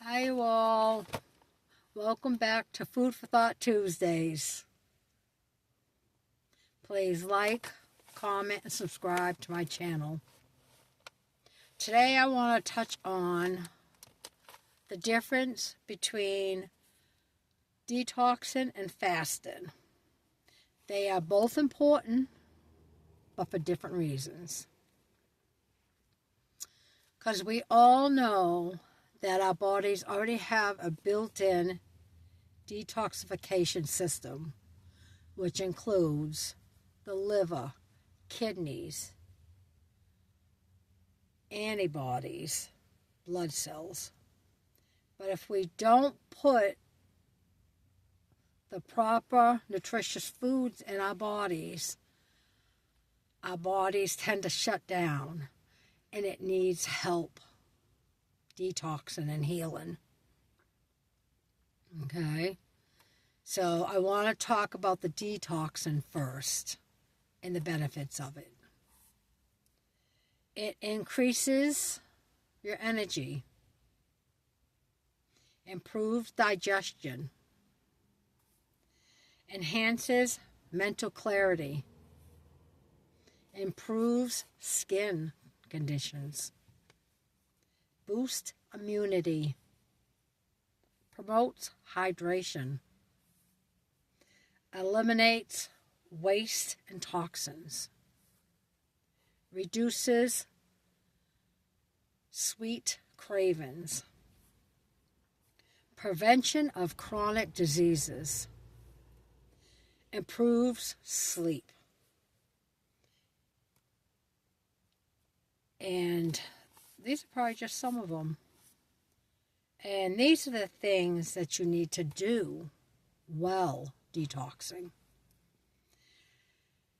Hi, you all. Welcome back to Food for Thought Tuesdays. Please like, comment, and subscribe to my channel. Today I want to touch on the difference between detoxing and fasting. They are both important, but for different reasons. Because we all know that our bodies already have a built-in detoxification system, which includes the liver, kidneys, antibodies, blood cells. But if we don't put the proper nutritious foods in our bodies tend to shut down, and it needs help detoxing and healing. Okay, so I want to talk about the detoxing first and the benefits of it. It increases your energy, improves digestion, enhances mental clarity, improves skin conditions, boosts immunity, promotes hydration, eliminates waste and toxins, reduces sweet cravings, prevention of chronic diseases, improves sleep. And these are probably just some of them. And these are the things that you need to do while detoxing.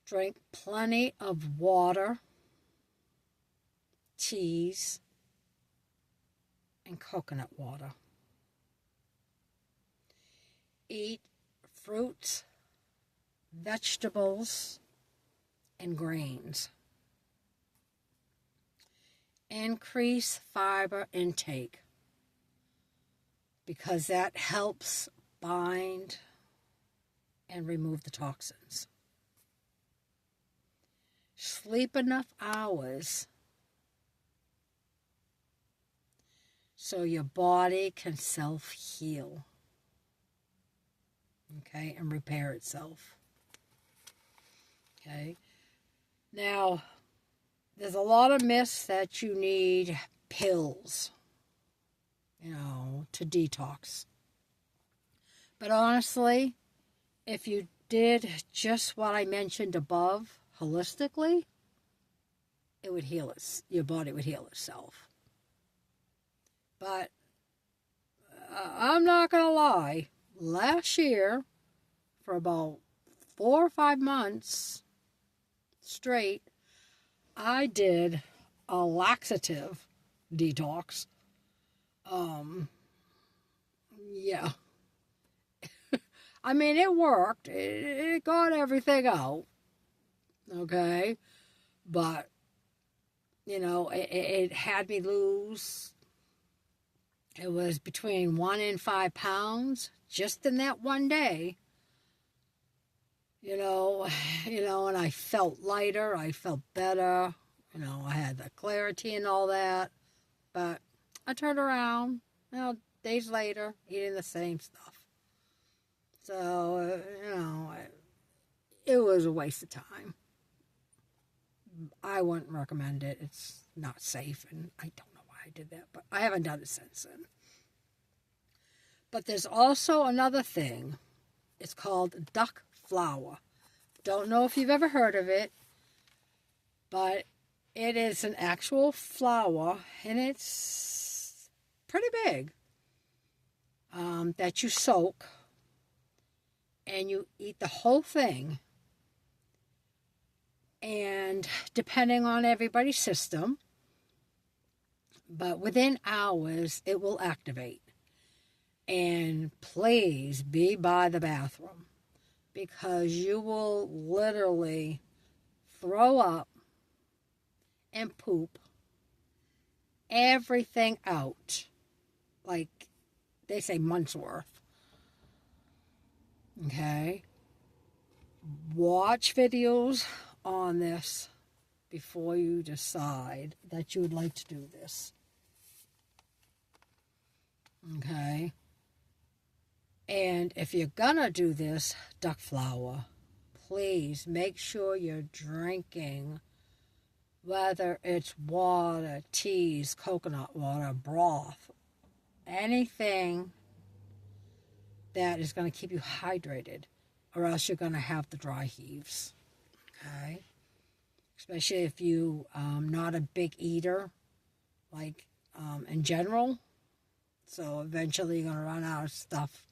Drink plenty of water, teas, and coconut water. Eat fruits, vegetables, and grains. Increase fiber intake because that helps bind and remove the toxins. Sleep enough hours so your body can self-heal, okay, and repair itself. Okay. Now, there's a lot of myths that you need pills, to detox. But honestly, if you did just what I mentioned above holistically, it would heal your body would heal itself. But I'm not going to lie, last year, for about 4 or 5 months straight, I did a laxative detox. Yeah. I mean, it worked. It got everything out. Okay. But, it had me lose. It was between 1 and 5 pounds just in that one day. And I felt lighter. I felt better. I had the clarity and all that. But I turned around, days later, eating the same stuff. So, it was a waste of time. I wouldn't recommend it. It's not safe, and I don't know why I did that, but I haven't done it since then. But there's also another thing. It's called duck flower. Don't know if you've ever heard of it, but it is an actual flower, and it's pretty big, that you soak, and you eat the whole thing. And depending on everybody's system, but within hours, it will activate. And please be by the bathroom, because you will literally throw up and poop everything out. Like, they say months worth. Okay? Watch videos on this before you decide that you would like to do this. Okay? And if you're gonna do this duck flower, please make sure you're drinking, whether it's water, teas, coconut water, broth, anything that is going to keep you hydrated, or else you're going to have the dry heaves. Okay? Especially if you not a big eater, like in general. So eventually you're going to run out of stuff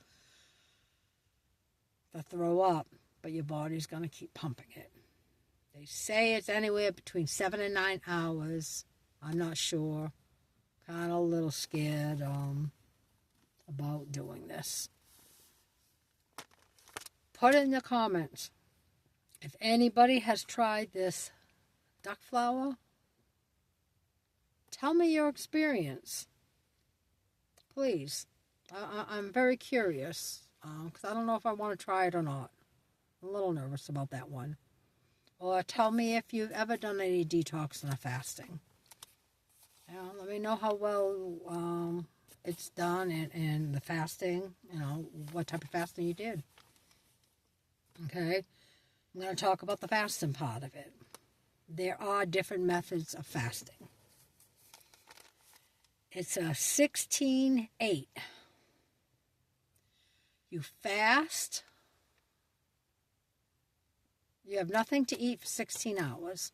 to throw up, but your body's going to keep pumping it. They say it's anywhere between 7 and 9 hours. I'm not sure. Kind of a little scared about doing this. Put it in the comments if anybody has tried this duck flower. Tell me your experience, please. I'm very curious because I don't know if I want to try it or not. I'm a little nervous about that one. Or tell me if you've ever done any detoxing or fasting. Let me know how well it's done and the fasting, what type of fasting you did. Okay? I'm going to talk about the fasting part of it. There are different methods of fasting. It's a 16-8. You fast. You have nothing to eat for 16 hours.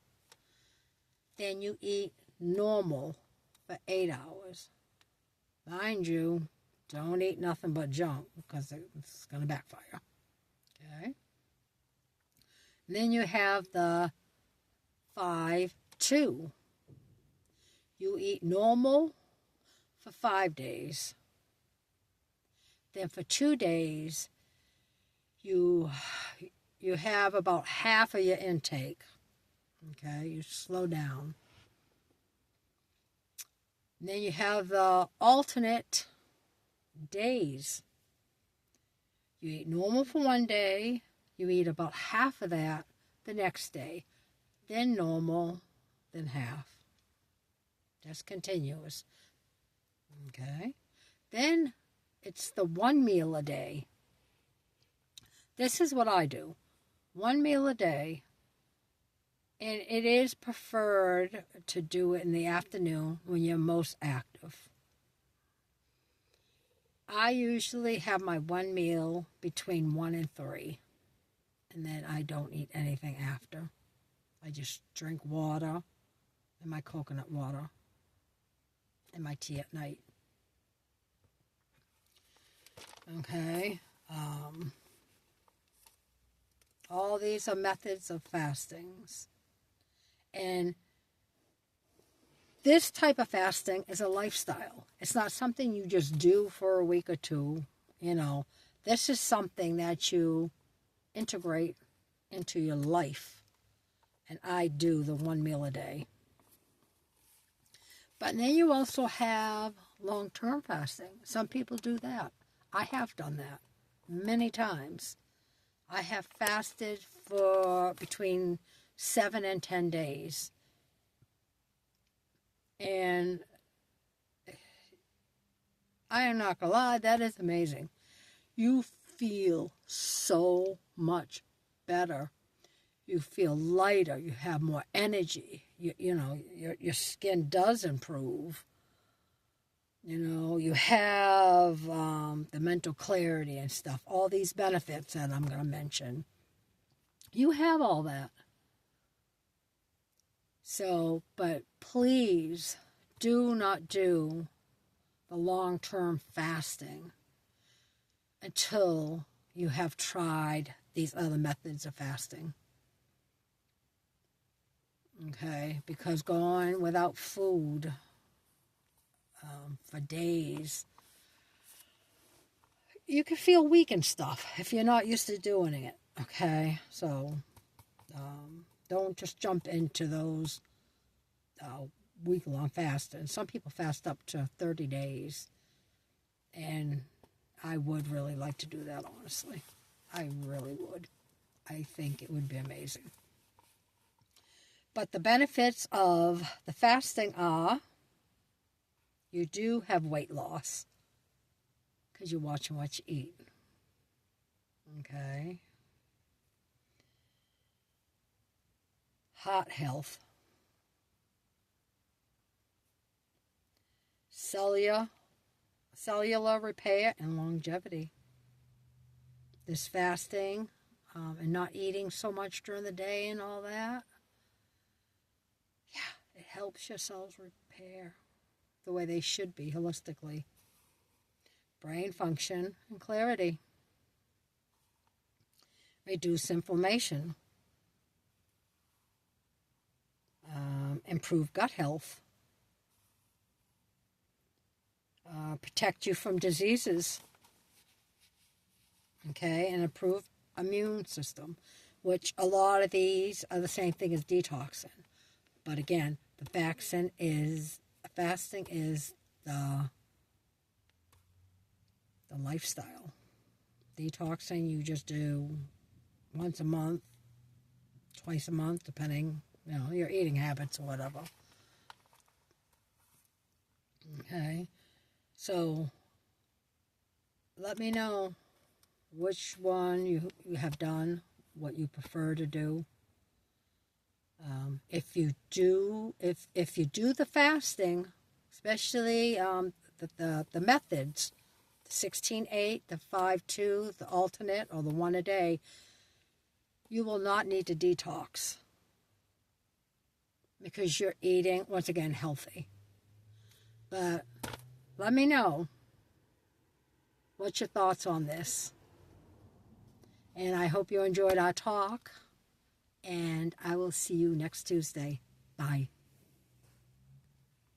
Then you eat normal for 8 hours. Mind you, don't eat nothing but junk because it's going to backfire. Okay? And then you have the 5-2. You eat normal for 5 days. Then for 2 days, you have about half of your intake. Okay, you slow down. And then you have the alternate days. You eat normal for 1 day. You eat about half of that the next day. Then normal, then half. Just continuous. Okay. Then it's the 1 meal a day. This is what I do. 1 meal a day. And it is preferred to do it in the afternoon when you're most active. I usually have my 1 meal between 1 and 3. And then I don't eat anything after. I just drink water and my coconut water and my tea at night. Okay. All these are methods of fastings. And this type of fasting is a lifestyle. It's not something you just do for a week or two. This is something that you integrate into your life. And I do the 1 meal a day. But then you also have long-term fasting. Some people do that. I have done that many times. I have fasted for between 7 and 10 days. And I am not going to lie, that is amazing. You feel so much better. You feel lighter. You have more energy. Your skin does improve. You have the mental clarity and stuff. All these benefits that I'm going to mention. You have all that. So, but please do not do the long-term fasting until you have tried these other methods of fasting. Okay, because going without food for days, you can feel weak and stuff if you're not used to doing it. Okay, so don't just jump into those week-long fasts. And some people fast up to 30 days. And I would really like to do that, honestly. I really would. I think it would be amazing. But the benefits of the fasting are you do have weight loss because you're watching what you eat. Okay. Heart health. Cellular repair and longevity. This fasting and not eating so much during the day and all that, yeah, it helps your cells repair the way they should be holistically. Brain function and clarity. Reduce inflammation. Improve gut health. Protect you from diseases. Okay, and improve immune system, which a lot of these are the same thing as detoxing. But again, the fasting is the lifestyle. Detoxing you just do once a month, twice a month, depending, your eating habits or whatever. Okay, so let me know which one you have done, what you prefer to do. If you do the fasting, especially the methods, the 16-8, the 5-2, the alternate, or the one a day, you will not need to detox because you're eating, once again, healthy. But let me know what's your thoughts on this. And I hope you enjoyed our talk. And I will see you next Tuesday. Bye.